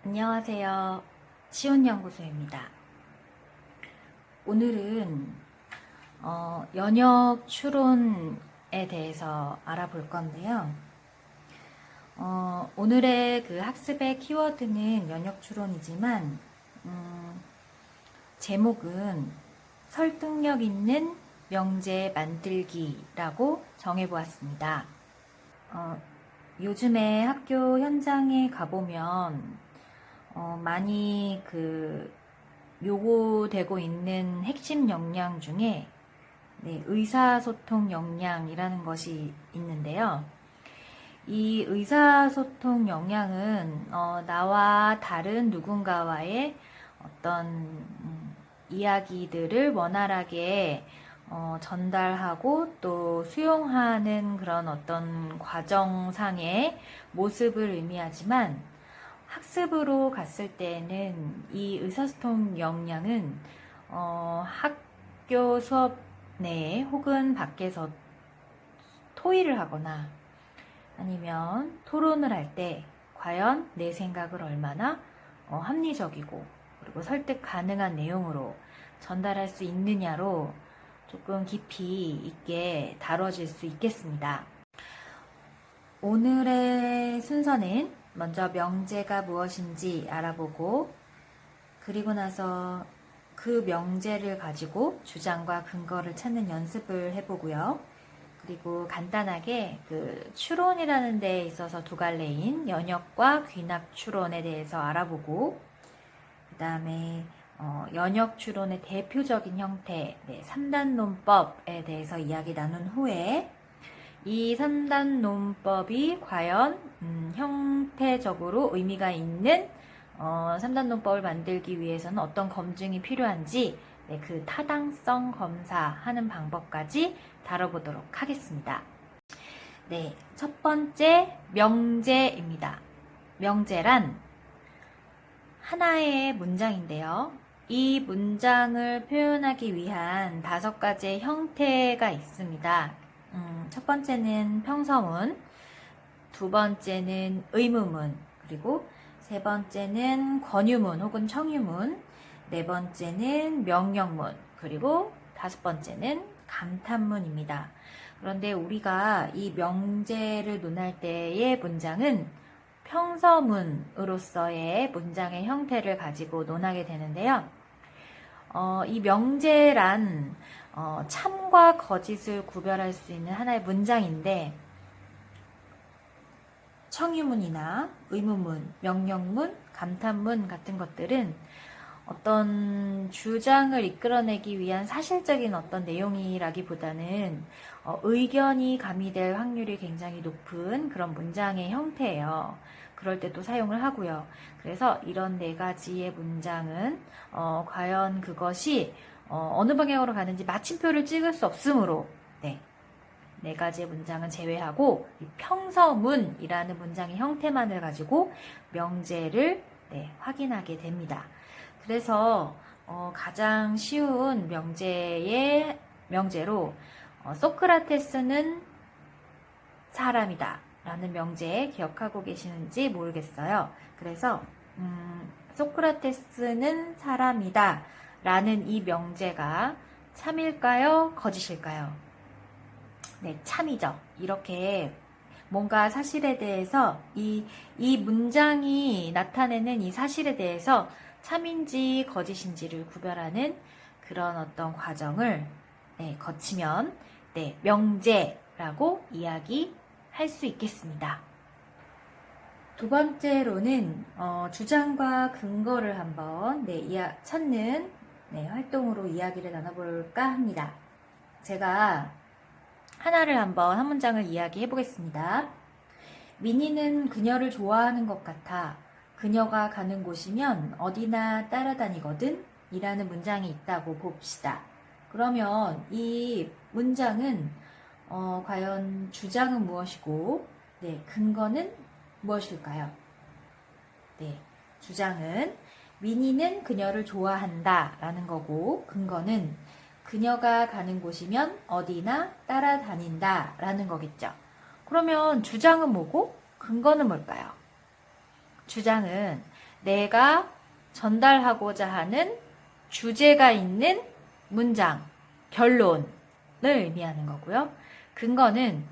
안녕하세요. 시온연구소입니다. 오늘은 연역 추론에 대해서 알아볼 건데요. 오늘의 그 학습의 키워드는 연역 추론이지만 제목은 설득력 있는 명제 만들기라고 정해보았습니다. 요즘에 학교 현장에 가보면 많이 요구되고 있는 핵심 역량 중에 의사소통 역량이라는 것이 있는데요. 이 의사소통 역량은 나와 다른 누군가와의 어떤 이야기들을 원활하게 전달하고 또 수용하는 그런 어떤 과정상의 모습을 의미하지만 학습으로 갔을 때는 이 의사소통 역량은 학교 수업 내에 혹은 밖에서 토의를 하거나 아니면 토론을 할 때 과연 내 생각을 얼마나 합리적이고 그리고 설득 가능한 내용으로 전달할 수 있느냐로 조금 깊이 있게 다뤄질 수 있겠습니다. 오늘의 순서는 먼저 명제가 무엇인지 알아보고 그리고 나서 그 명제를 가지고 주장과 근거를 찾는 연습을 해보고요. 그리고 간단하게 추론이라는 데에 있어서 두 갈래인 연역과 귀납 추론에 대해서 알아보고 그 다음에 연역 추론의 대표적인 형태 3단 논법에 대해서 이야기 나눈 후에 이 3단 논법이 과연 형태적으로 의미가 있는 3단 논법을 만들기 위해서는 어떤 검증이 필요한지 그 타당성 검사하는 방법까지 다뤄보도록 하겠습니다. 첫 번째 명제입니다. 명제란 하나의 문장인데요. 이 문장을 표현하기 위한 5가지의 형태가 있습니다. 첫 번째는 평서문, 두 번째는 의무문, 그리고 세 번째는 권유문 혹은 청유문, 네 번째는 명령문, 그리고 5번째는 감탄문입니다. 그런데 우리가 이 명제를 논할 때의 문장은 평서문으로서의 문장의 형태를 가지고 논하게 되는데요. 이 명제란 참과 거짓을 구별할 수 있는 하나의 문장인데 청유문이나 의무문, 명령문, 감탄문 같은 것들은 어떤 주장을 이끌어내기 위한 사실적인 어떤 내용이라기보다는 의견이 가미될 확률이 굉장히 높은 그런 문장의 형태예요. 그럴 때 또 사용을 하고요. 그래서 이런 4가지의 문장은 과연 그것이 어느 방향으로 가는지 마침표를 찍을 수 없으므로 4가지의 문장은 제외하고 이 평서문이라는 문장의 형태만을 가지고 명제를 확인하게 됩니다. 그래서 가장 쉬운 명제로 소크라테스는 사람이다 라는 명제 기억하고 계시는지 모르겠어요. 그래서 소크라테스는 사람이다 라는 이 명제가 참일까요? 거짓일까요? 참이죠. 이렇게 뭔가 사실에 대해서 이 문장이 나타내는 이 사실에 대해서 참인지 거짓인지를 구별하는 그런 어떤 과정을 거치면 명제라고 이야기할 수 있겠습니다. 두 번째로는 주장과 근거를 한번 찾는 활동으로 이야기를 나눠볼까 합니다. 제가 하나를 한번 한 문장을 이야기해 보겠습니다. 민희는 그녀를 좋아하는 것 같아. 그녀가 가는 곳이면 어디나 따라다니거든? 이라는 문장이 있다고 봅시다. 그러면 이 문장은 과연 주장은 무엇이고 근거는 무엇일까요? 주장은 민희는 그녀를 좋아한다 라는 거고 근거는 그녀가 가는 곳이면 어디나 따라다닌다 라는 거겠죠. 그러면 주장은 뭐고 근거는 뭘까요? 주장은 내가 전달하고자 하는 주제가 있는 문장, 결론을 의미하는 거고요. 근거는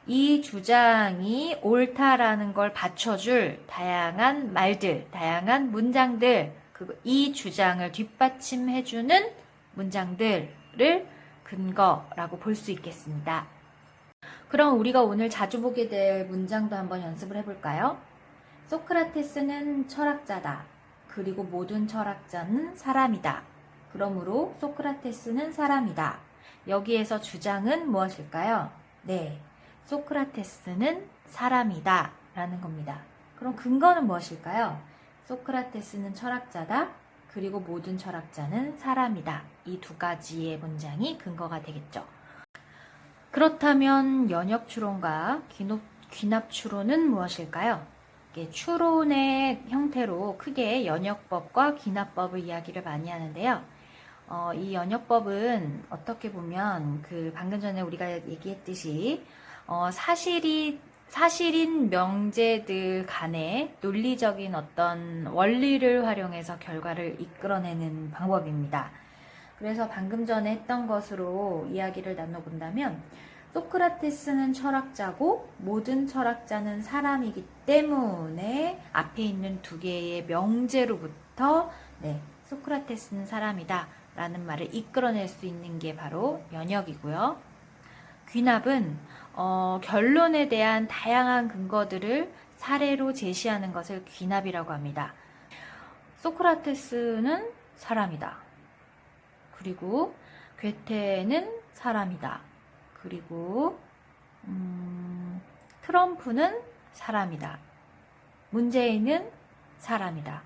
이 주장이 옳다라는 걸 받쳐줄 다양한 말들, 다양한 문장들, 이 주장을 뒷받침해주는 문장들을 근거라고 볼 수 있겠습니다. 그럼 우리가 오늘 자주 보게 될 문장도 한번 연습을 해볼까요? 소크라테스는 철학자다. 그리고 모든 철학자는 사람이다. 그러므로 소크라테스는 사람이다. 여기에서 주장은 무엇일까요? 네, 소크라테스는 사람이다 라는 겁니다. 그럼 근거는 무엇일까요? 소크라테스는 철학자다. 그리고 모든 철학자는 사람이다. 이 두 가지의 문장이 근거가 되겠죠. 그렇다면 연역추론과 귀납추론은 무엇일까요? 추론의 형태로 크게 연역법과 귀납법을 이야기를 많이 하는데요. 이 연역법은 어떻게 보면 방금 전에 우리가 얘기했듯이 사실인 명제들 간의 논리적인 어떤 원리를 활용해서 결과를 이끌어내는 방법입니다. 그래서 방금 전에 했던 것으로 이야기를 나눠본다면 소크라테스는 철학자고 모든 철학자는 사람이기 때문에 앞에 있는 두 개의 명제로부터 소크라테스는 사람이다 라는 말을 이끌어낼 수 있는 게 바로 연역이고요. 귀납은 결론에 대한 다양한 근거들을 사례로 제시하는 것을 귀납이라고 합니다. 소크라테스는 사람이다. 그리고 괴테는 사람이다. 그리고 트럼프는 사람이다. 문재인은 사람이다.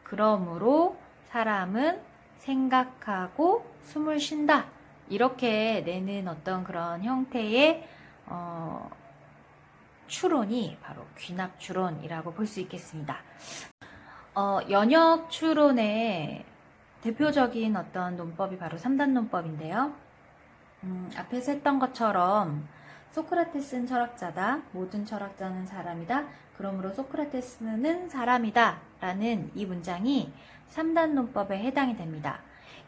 그러므로 사람은 생각하고 숨을 쉰다. 이렇게 내는 어떤 그런 형태의 추론이 바로 귀납 추론이라고 볼 수 있겠습니다. 연역 추론의 대표적인 어떤 논법이 바로 3단 논법인데요. 앞에서 했던 것처럼 소크라테스는 철학자다. 모든 철학자는 사람이다. 그러므로 소크라테스는 사람이다. 라는 이 문장이 3단 논법에 해당이 됩니다.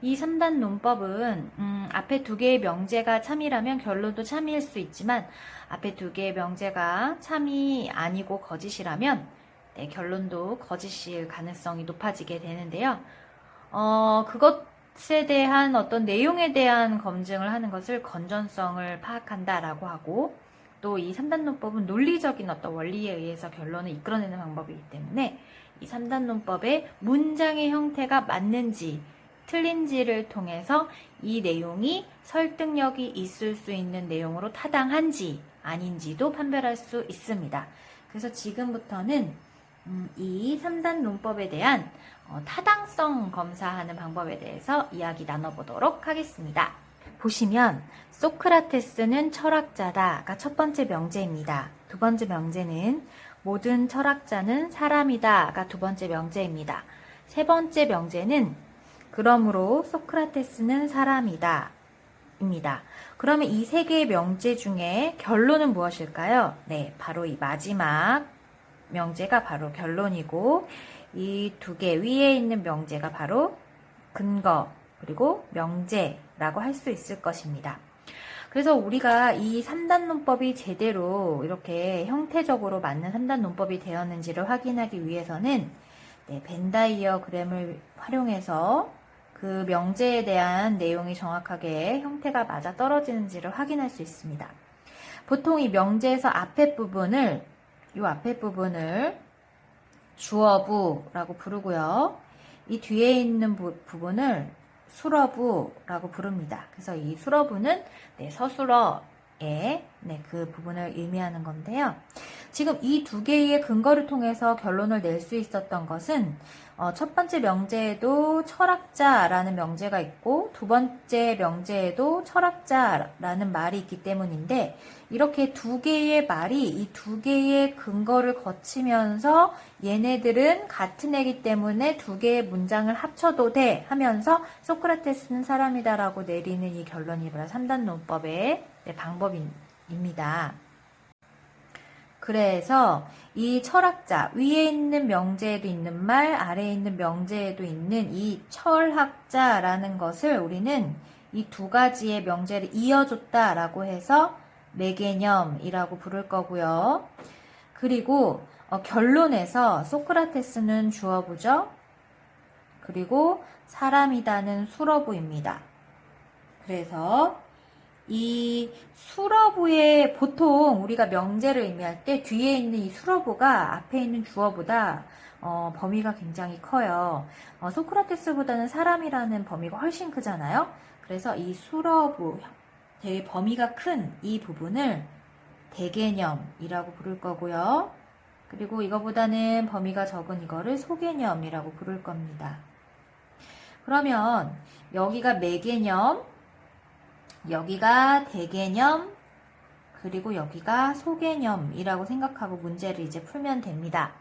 이 3단 논법은 앞에 두 개의 명제가 참이라면 결론도 참일 수 있지만 앞에 두 개의 명제가 참이 아니고 거짓이라면 결론도 거짓일 가능성이 높아지게 되는데요. 그것에 대한 어떤 내용에 대한 검증을 하는 것을 건전성을 파악한다라고 하고, 또 이 3단 논법은 논리적인 어떤 원리에 의해서 결론을 이끌어내는 방법이기 때문에 이 3단 논법의 문장의 형태가 맞는지 틀린지를 통해서 이 내용이 설득력이 있을 수 있는 내용으로 타당한지 아닌지도 판별할 수 있습니다. 그래서 지금부터는 이 3단 논법에 대한 타당성 검사하는 방법에 대해서 이야기 나눠보도록 하겠습니다. 보시면 소크라테스는 철학자다가 첫 번째 명제입니다. 두 번째 명제는 모든 철학자는 사람이다가 두 번째 명제입니다. 세 번째 명제는 그러므로 소크라테스는 사람이다 입니다. 그러면 이 세 개의 명제 중에 결론은 무엇일까요? 네, 바로 이 마지막 명제가 바로 결론이고, 이 두 개 위에 있는 명제가 바로 근거 그리고 명제라고 할 수 있을 것입니다. 그래서 우리가 이 3단 논법이 제대로 이렇게 형태적으로 맞는 3단 논법이 되었는지를 확인하기 위해서는 벤 다이어그램을 활용해서 그 명제에 대한 내용이 정확하게 형태가 맞아 떨어지는지를 확인할 수 있습니다. 보통 이 명제에서 앞에 부분을 주어부라고 부르고요. 이 뒤에 있는 부분을 수러부라고 부릅니다. 그래서 이 수러부는 서술어의 그 부분을 의미하는 건데요. 지금 이 두 개의 근거를 통해서 결론을 낼 수 있었던 것은 첫 번째 명제에도 철학자라는 명제가 있고 두 번째 명제에도 철학자라는 말이 있기 때문인데, 이렇게 두 개의 말이 이 두 개의 근거를 거치면서 얘네들은 같은 애기 때문에 두 개의 문장을 합쳐도 돼 하면서 소크라테스는 사람이다라고 내리는 이 결론이 바로 3단 논법의 방법입니다. 그래서 이 철학자, 위에 있는 명제에도 있는 말, 아래에 있는 명제에도 있는 이 철학자라는 것을 우리는 이 두 가지의 명제를 이어줬다라고 해서 매개념이라고 부를 거고요. 그리고 결론에서 소크라테스는 주어부죠. 그리고 사람이다는 수러부입니다. 그래서 이 수러부에 보통 우리가 명제를 의미할 때 뒤에 있는 이 수러부가 앞에 있는 주어보다 범위가 굉장히 커요. 소크라테스보다는 사람이라는 범위가 훨씬 크잖아요. 그래서 이 수러부, 되게 범위가 큰 이 부분을 대개념이라고 부를 거고요. 그리고 이거보다는 범위가 적은 이거를 소개념이라고 부를 겁니다. 그러면 여기가 매개념, 여기가 대개념, 그리고 여기가 소개념이라고 생각하고 문제를 이제 풀면 됩니다.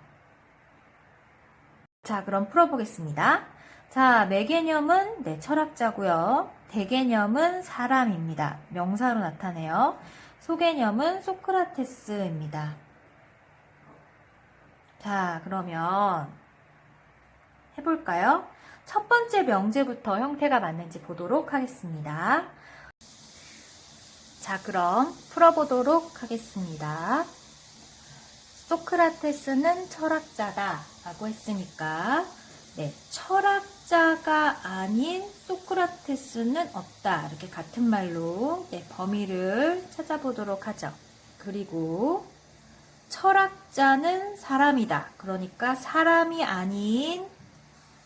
자, 그럼 풀어보겠습니다. 자, 매개념은 철학자고요. 대개념은 사람입니다. 명사로 나타내요. 소개념은 소크라테스입니다. 자, 그러면 해볼까요? 첫 번째 명제부터 형태가 맞는지 보도록 하겠습니다. 자, 그럼 풀어보도록 하겠습니다. 소크라테스는 철학자다 라고 했으니까 철학자가 아닌 소크라테스는 없다. 이렇게 같은 말로 범위를 찾아보도록 하죠. 그리고 철학자는 사람이다. 그러니까 사람이 아닌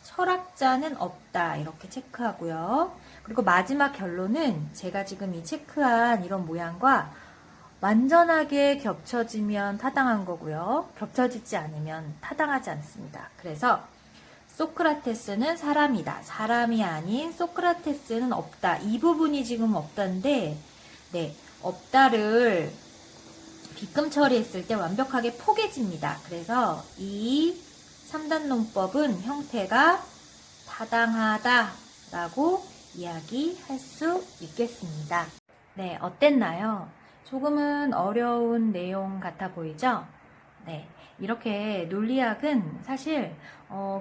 철학자는 없다. 이렇게 체크하고요. 그리고 마지막 결론은 제가 지금 이 체크한 이런 모양과 완전하게 겹쳐지면 타당한 거고요. 겹쳐지지 않으면 타당하지 않습니다. 그래서 소크라테스는 사람이다. 사람이 아닌 소크라테스는 없다. 이 부분이 지금 없다인데 없다를 빗금 처리했을 때 완벽하게 포개집니다. 그래서 이 3단 논법은 형태가 타당하다라고 이야기할 수 있겠습니다. 어땠나요? 조금은 어려운 내용 같아 보이죠? 이렇게 논리학은 사실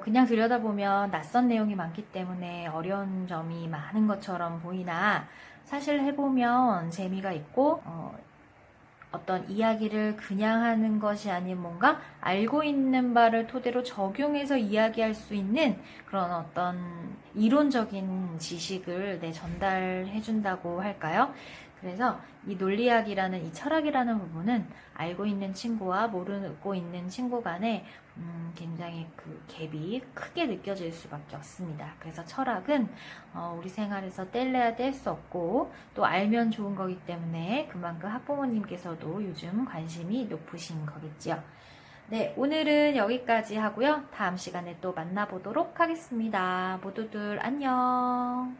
그냥 들여다보면 낯선 내용이 많기 때문에 어려운 점이 많은 것처럼 보이나 사실 해보면 재미가 있고 어떤 이야기를 그냥 하는 것이 아닌 뭔가 알고 있는 바를 토대로 적용해서 이야기할 수 있는 그런 어떤 이론적인 지식을 전달해 준다고 할까요? 그래서 이 논리학이라는 이 철학이라는 부분은 알고 있는 친구와 모르고 있는 친구 간에 굉장히 그 갭이 크게 느껴질 수밖에 없습니다. 그래서 철학은 우리 생활에서 뗄래야 뗄 수 없고 또 알면 좋은 거기 때문에 그만큼 학부모님께서도 요즘 관심이 높으신 거겠지요. 오늘은 여기까지 하고요. 다음 시간에 또 만나보도록 하겠습니다. 모두들 안녕.